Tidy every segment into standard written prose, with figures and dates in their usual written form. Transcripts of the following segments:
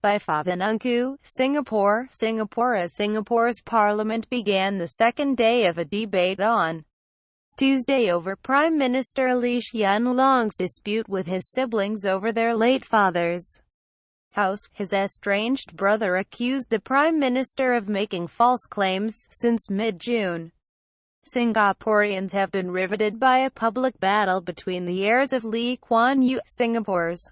by Favanungku, Singapore. Singapore's parliament began the second day of a debate on Tuesday over Prime Minister Lee Hsien Loong's dispute with his siblings over their late father's house. His estranged brother accused the Prime Minister of making false claims. Since mid-June, Singaporeans have been riveted by a public battle between the heirs of Lee Kuan Yew, Singapore's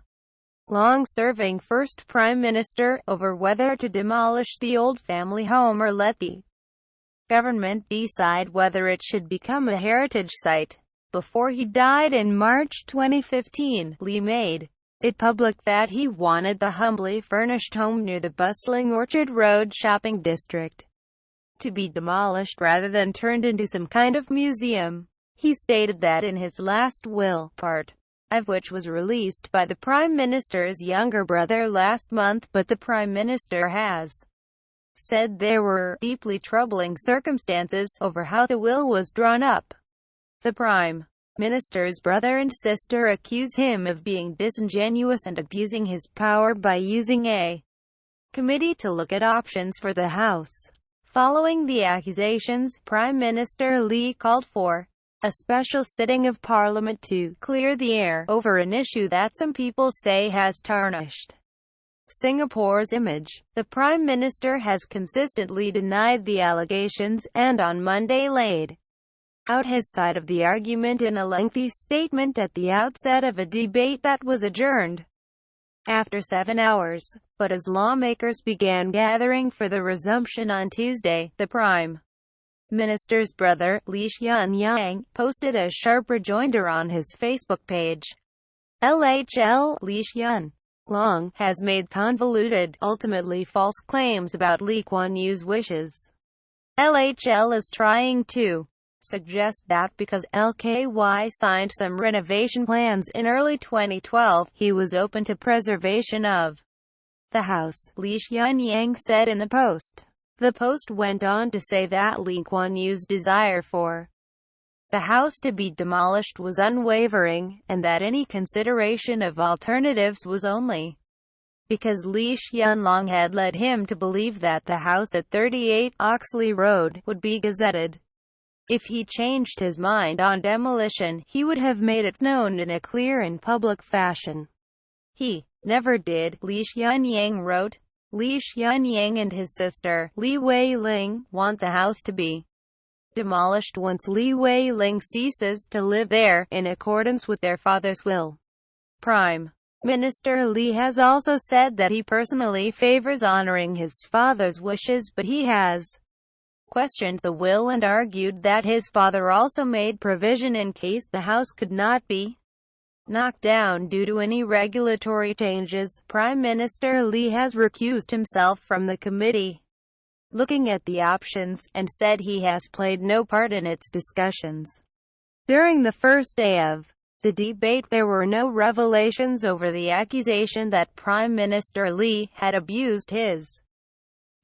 long-serving first Prime Minister, over whether to demolish the old family home or let the government decide whether it should become a heritage site. Before he died in March 2015, Lee made it public that he wanted the humbly furnished home near the bustling Orchard Road shopping district to be demolished rather than turned into some kind of museum. He stated that in his last will, part of which was released by the Prime Minister's younger brother last month, but the Prime Minister has said there were deeply troubling circumstances over how the will was drawn up. The Prime Minister's brother and sister accuse him of being disingenuous and abusing his power by using a committee to look at options for the house. Following the accusations, Prime Minister Lee called for a special sitting of Parliament to clear the air over an issue that some people say has tarnished Singapore's image. The Prime Minister has consistently denied the allegations, and on Monday laid out his side of the argument in a lengthy statement at the outset of a debate that was adjourned after 7 hours. But as lawmakers began gathering for the resumption on Tuesday, the Prime Minister's brother, Lee Hsien Loong, posted a sharp rejoinder on his Facebook page. LHL, Lee Hsien Loong has made convoluted, ultimately false claims about Lee Kuan Yew's wishes. LHL is trying to suggest that because LKY signed some renovation plans in early 2012, he was open to preservation of the house, Lee Hsien Loong said in the post. The post went on to say that Lee Kuan Yew's desire for the house to be demolished was unwavering, and that any consideration of alternatives was only because Lee Hsien Loong had led him to believe that the house at 38 Oxley Road would be gazetted. If he changed his mind on demolition, he would have made it known in a clear and public fashion. He never did, Lee Hsien Loong wrote. Lee Hsien Loong and his sister, Lee Wei Ling, want the house to be demolished once Lee Wei Ling ceases to live there, in accordance with their father's will. Prime Minister Lee has also said that he personally favors honoring his father's wishes, but he has questioned the will and argued that his father also made provision in case the house could not be knocked down due to any regulatory changes. Prime Minister Lee has recused himself from the committee looking at the options, and said he has played no part in its discussions. During the first day of the debate, there were no revelations over the accusation that Prime Minister Lee had abused his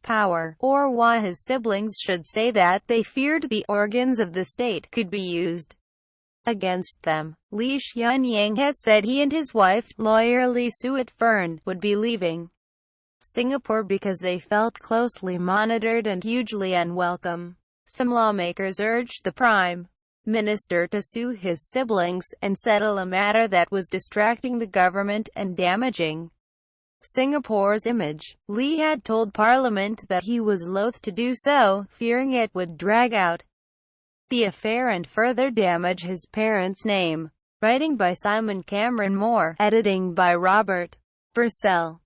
power, or why his siblings should say that they feared the organs of the state could be used against them. Lee Hsien Loong has said he and his wife, lawyer Lee Suet Fern, would be leaving Singapore because they felt closely monitored and hugely unwelcome. Some lawmakers urged the Prime Minister to sue his siblings and settle a matter that was distracting the government and damaging Singapore's image. Lee had told Parliament that he was loath to do so, fearing it would drag out the affair and further damage his parents' name. Writing by Simon Cameron Moore, editing by Robert Purcell.